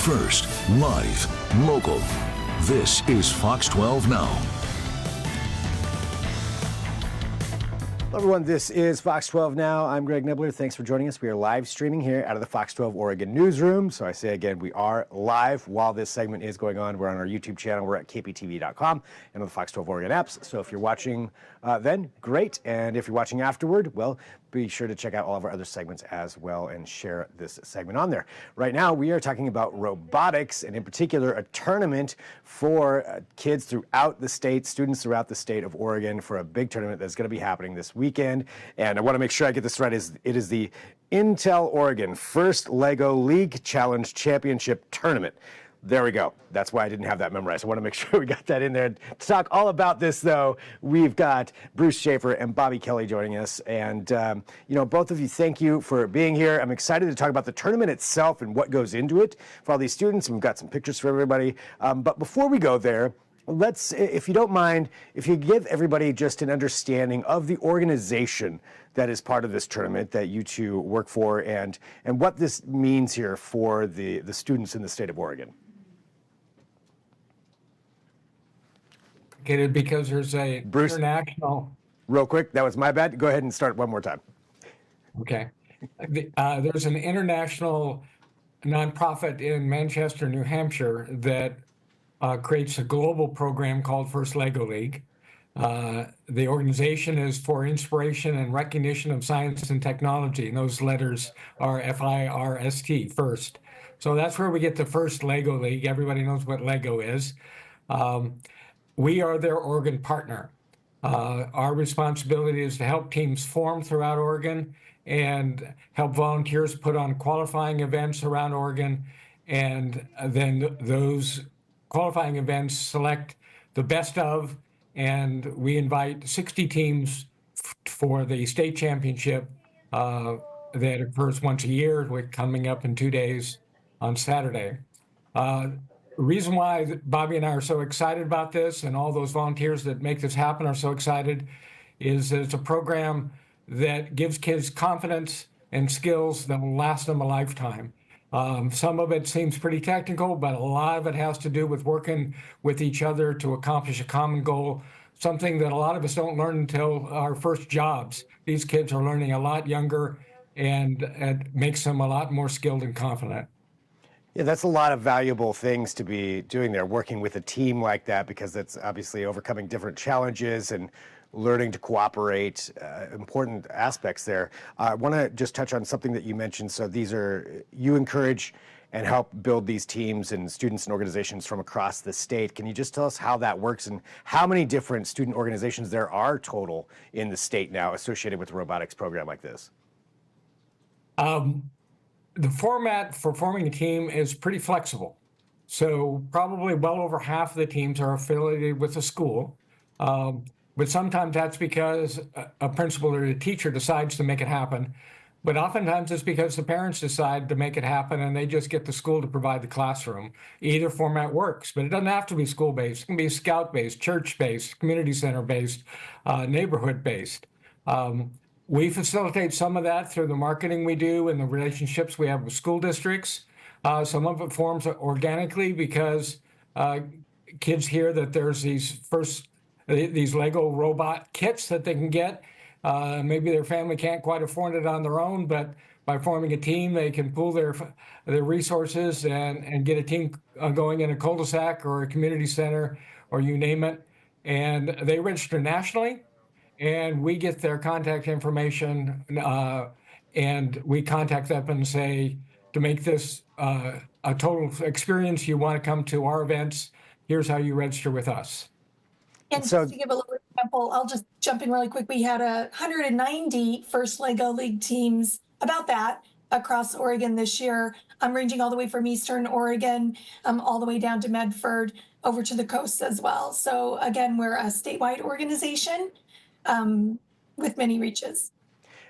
first, live, local. This is Fox 12 Now. Hello everyone, this is Fox 12 Now. I'm Greg Nibbler. Thanks for joining us. We are live streaming here out of the Fox 12 Oregon newsroom. So I say again, we are live while this segment is going on. We're on our YouTube channel. We're at kptv.com and on the Fox 12 Oregon apps. So if you're watching then, great. And if you're watching afterward, well, be sure to check out all of our other segments as well and share this segment on there. Right now, we are talking about robotics, and in particular, a tournament for kids throughout the state, students throughout the state of Oregon, for a big tournament that's going to be happening this weekend. And I want to make sure I get this right. It is the Intel Oregon First Lego League Challenge Championship Tournament. There we go. That's why I didn't have that memorized. I want to make sure we got that in there. To talk all about this, though, we've got Bruce Schafer and Bobbi Kelly joining us. And, both of you, thank you for being here. I'm excited to talk about the tournament itself and what goes into it for all these students. And we've got some pictures for everybody. But before we go there, let's, if you don't mind, if you give everybody just an understanding of the organization that is part of this tournament that you two work for and what this means here for the students in the state of Oregon. Because there's a Bruce, international. Real quick, that was my bad. Go ahead and start one more time. Okay. There's an international nonprofit in Manchester, New Hampshire that creates a global program called First Lego League. The organization is for inspiration and recognition of science and technology, and those letters are FIRST, FIRST. So that's where we get the First Lego League. Everybody knows what Lego is. We are their Oregon partner. Our responsibility is to help teams form throughout Oregon and help volunteers put on qualifying events around Oregon. And then those qualifying events select the best of, and we invite 60 teams for the state championship that occurs once a year. We're coming up in 2 days on Saturday. The reason why Bobbi and I are so excited about this, and all those volunteers that make this happen are so excited, is that it's a program that gives kids confidence and skills that will last them a lifetime. Some of it seems pretty technical, but a lot of it has to do with working with each other to accomplish a common goal, something that a lot of us don't learn until our first jobs. These kids are learning a lot younger, and it makes them a lot more skilled and confident. Yeah, that's a lot of valuable things to be doing there, working with a team like that, because that's obviously overcoming different challenges and learning to cooperate, important aspects there. I want to just touch on something that you mentioned. So you encourage and help build these teams and students and organizations from across the state. Can you just tell us how that works and how many different student organizations there are total in the state now associated with a robotics program like this? The format for forming a team is pretty flexible. So probably well over half of the teams are affiliated with a school. But sometimes that's because a principal or a teacher decides to make it happen. But oftentimes it's because the parents decide to make it happen and they just get the school to provide the classroom. Either format works, but it doesn't have to be school-based. It can be scout-based, church-based, community center-based, neighborhood-based. We facilitate some of that through the marketing we do and the relationships we have with school districts. Some of it forms organically because kids hear that there's these Lego robot kits that they can get. Maybe their family can't quite afford it on their own, but by forming a team, they can pool their resources and get a team going in a cul-de-sac or a community center or you name it. And they register nationally. And we get their contact information, and we contact them and say, to make this a total experience, you want to come to our events, here's how you register with us. And so, just to give a little example, I'll just jump in really quick. We had 190 First Lego League teams, about that, across Oregon this year. I'm ranging all the way from Eastern Oregon, all the way down to Medford, over to the coast as well. So again, we're a statewide organization. With many reaches.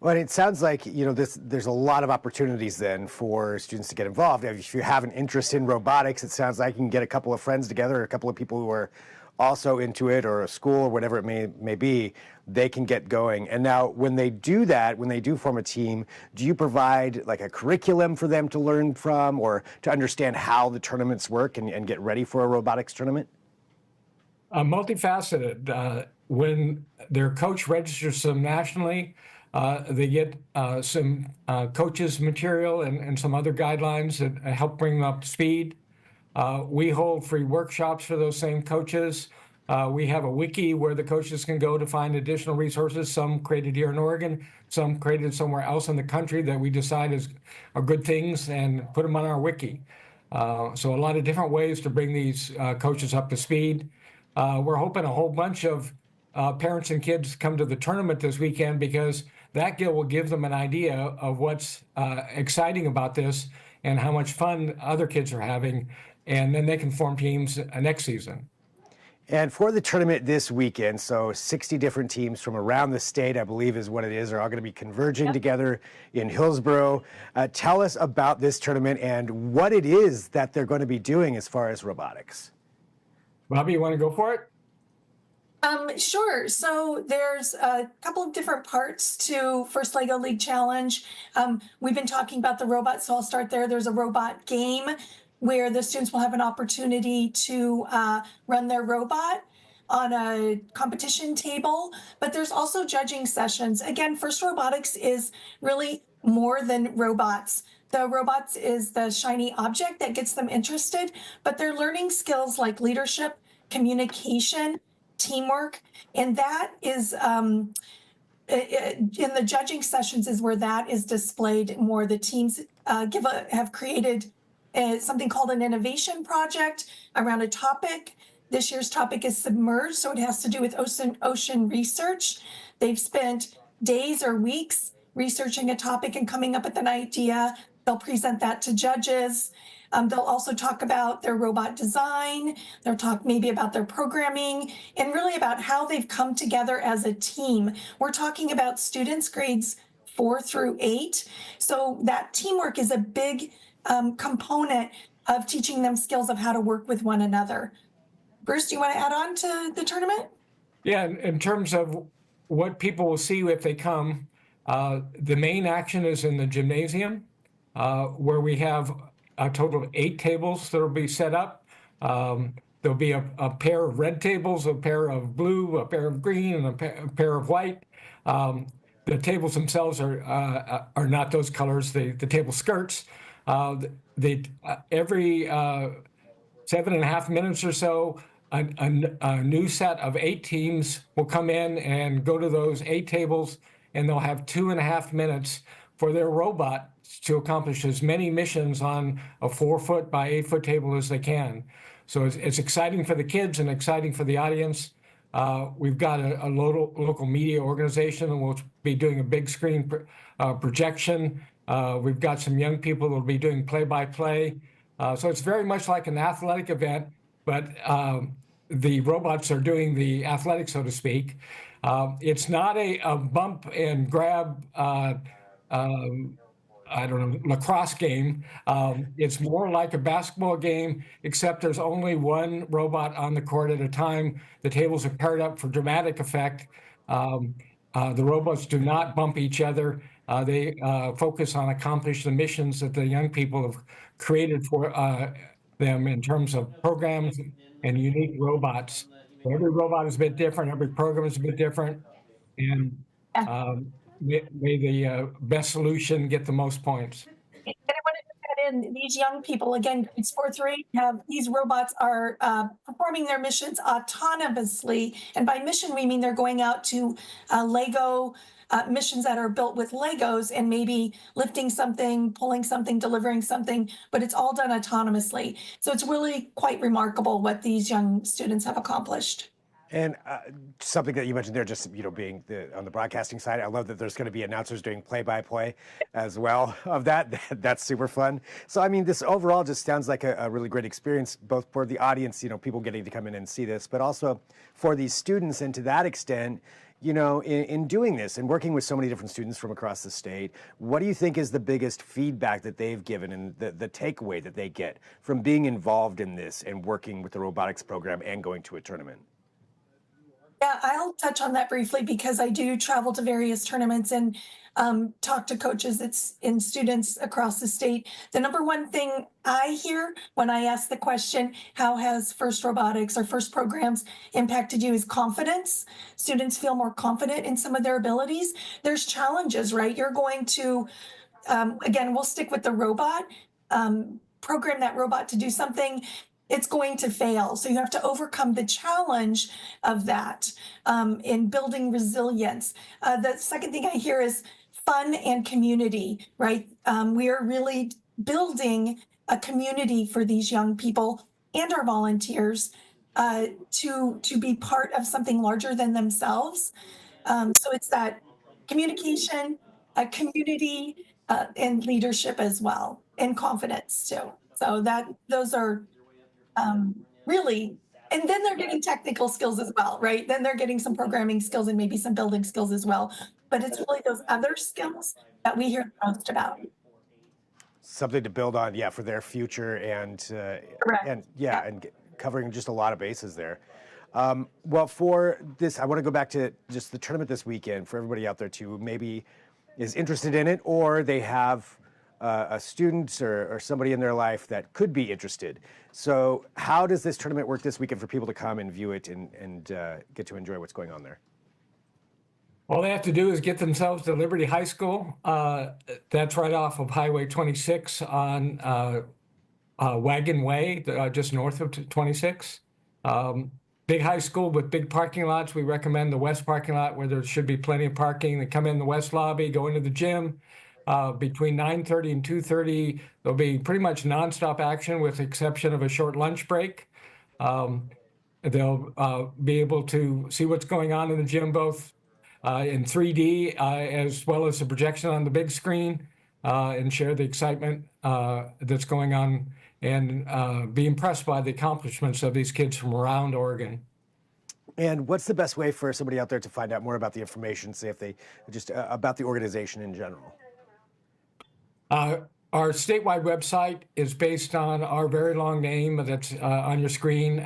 Well, it sounds like, there's a lot of opportunities then for students to get involved. If you have an interest in robotics, it sounds like you can get a couple of friends together, or a couple of people who are also into it, or a school or whatever it may be, they can get going. And now when they do that, when they do form a team, do you provide like a curriculum for them to learn from or to understand how the tournaments work and get ready for a robotics tournament? Multifaceted. When their coach registers them nationally, they get some coaches material and some other guidelines that help bring them up to speed. We hold free workshops for those same coaches. We have a wiki where the coaches can go to find additional resources, some created here in Oregon, some created somewhere else in the country that we decide are good things, and put them on our wiki. So a lot of different ways to bring these coaches up to speed. We're hoping a whole bunch of parents and kids come to the tournament this weekend, because that will give them an idea of what's exciting about this and how much fun other kids are having, and then they can form teams next season. And for the tournament this weekend, so 60 different teams from around the state, I believe is what it is, are all going to be converging together in Hillsboro. Tell us about this tournament and what it is that they're going to be doing as far as robotics. Bobbi, you want to go for it? Sure. So there's a couple of different parts to First Lego League Challenge. We've been talking about the robots, so I'll start there. There's a robot game where the students will have an opportunity to run their robot on a competition table, but there's also judging sessions. Again, First Robotics is really more than robots. The robots is the shiny object that gets them interested, but they're learning skills like leadership, communication, teamwork, and that is in the judging sessions is where that is displayed more. The teams have created something called an innovation project around a topic. This year's topic is submerged, so it has to do with ocean research. They've spent days or weeks researching a topic and coming up with an idea. They'll present that to judges. They'll also talk about their robot design. They'll talk maybe about their programming and really about how they've come together as a team. We're talking about students grades 4 through 8. So that teamwork is a big component of teaching them skills of how to work with one another. Bruce, do you want to add on to the tournament? Yeah, in terms of what people will see if they come, the main action is in the gymnasium, where we have a total of 8 tables that will be set up. There'll be a pair of red tables, a pair of blue, a pair of green, and a pair of white. The tables themselves are not those colors. The table skirts. Every 7.5 minutes or so, a new set of 8 teams will come in and go to those 8 tables, and they'll have 2.5 minutes for their robot to accomplish as many missions on a 4-foot by 8-foot table as they can. So it's exciting for the kids and exciting for the audience. We've got a local media organization, and we'll be doing a big screen projection. We've got some young people that will be doing play-by-play. So it's very much like an athletic event, but the robots are doing the athletics, so to speak. It's not a bump and grab lacrosse game. It's more like a basketball game, except there's only one robot on the court at a time. The tables are paired up for dramatic effect. The robots do not bump each other. They focus on accomplishing the missions that the young people have created for them in terms of programs and unique robots. So every robot is a bit different. Every program is a bit different. And may the best solution get the most points. And I want to add in these young people, again, grades 4 through 8, these robots are performing their missions autonomously. And by mission, we mean they're going out to Lego missions that are built with Legos and maybe lifting something, pulling something, delivering something, but it's all done autonomously. So it's really quite remarkable what these young students have accomplished. And something that you mentioned there, just being on the broadcasting side, I love that there's going to be announcers doing play-by-play as well of that. That's super fun. So I mean, this overall just sounds like a really great experience, both for the audience, people getting to come in and see this, but also for these students. And to that extent, in doing this and working with so many different students from across the state, what do you think is the biggest feedback that they've given and the takeaway that they get from being involved in this and working with the robotics program and going to a tournament? Yeah, I'll touch on that briefly because I do travel to various tournaments and talk to coaches and students across the state. The number one thing I hear when I ask the question, how has FIRST Robotics or FIRST programs impacted you, is confidence. Students feel more confident in some of their abilities. There's challenges, right? You're going to, again, we'll stick with the robot, program that robot to do something. It's going to fail. So you have to overcome the challenge of that in building resilience. The second thing I hear is fun and community, right? We are really building a community for these young people and our volunteers to be part of something larger than themselves. So it's that communication, community, and leadership as well, and confidence too. So those are really, and then they're getting technical skills as well, right? Then they're getting some programming skills and maybe some building skills as well. But it's really those other skills that we hear the most about. Something to build on, yeah, for their future and covering just a lot of bases there. Well, for this, I want to go back to just the tournament this weekend for everybody out there too, who maybe is interested in it, or they have a student or somebody in their life that could be interested. So how does this tournament work this weekend for people to come and view it and get to enjoy what's going on there? All they have to do is get themselves to Liberty High School. That's right off of Highway 26 on Wagon Way, just north of 26. Big high school with big parking lots. We recommend the west parking lot where there should be plenty of parking. They come in the west lobby, go into the gym. Between 9:30 and 2:30, there'll be pretty much nonstop action with the exception of a short lunch break. They'll be able to see what's going on in the gym, both in 3D as well as the projection on the big screen, and share the excitement that's going on and be impressed by the accomplishments of these kids from around Oregon. And what's the best way for somebody out there to find out more about the information, say if they just about the organization in general? Our statewide website is based on our very long name that's on your screen.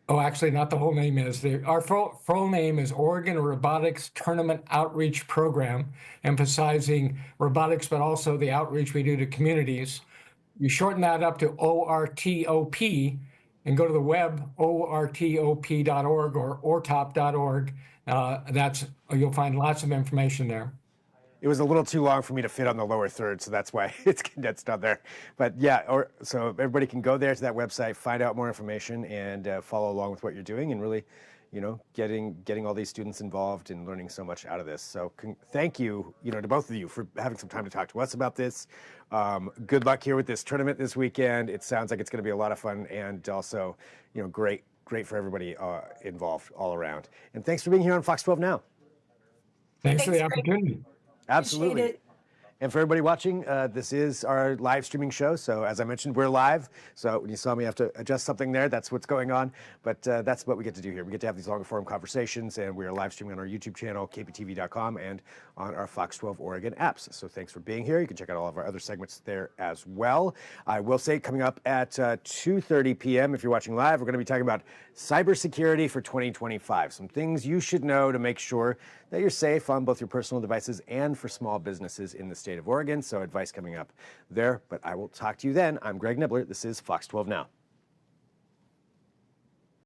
Actually, not the whole name is. Our full name is Oregon Robotics Tournament Outreach Program, emphasizing robotics, but also the outreach we do to communities. You shorten that up to ORTOP and go to the web, ortop.org or ortop.org. You'll find lots of information there. It was a little too long for me to fit on the lower third, so that's why it's condensed on there. But yeah, so everybody can go there to that website, find out more information, and follow along with what you're doing, and really, getting all these students involved and learning so much out of this. So thank you, to both of you for having some time to talk to us about this. Good luck here with this tournament this weekend. It sounds like it's going to be a lot of fun, and also, great for everybody involved all around. And thanks for being here on Fox 12 Now. Thanks for the opportunity. Absolutely. And for everybody watching, this is our live streaming show. So as I mentioned, we're live. So when you saw me have to adjust something there, that's what's going on. But that's what we get to do here. We get to have these longer form conversations, and we are live streaming on our YouTube channel, kptv.com, and on our Fox 12 Oregon apps. So thanks for being here. You can check out all of our other segments there as well. I will say coming up at 2:30 p.m., if you're watching live, we're going to be talking about cybersecurity for 2025. Some things you should know to make sure that you're safe on both your personal devices and for small businesses in the state of Oregon. So advice coming up there, but I will talk to you then. I'm Greg Nibbler. This is Fox 12 Now.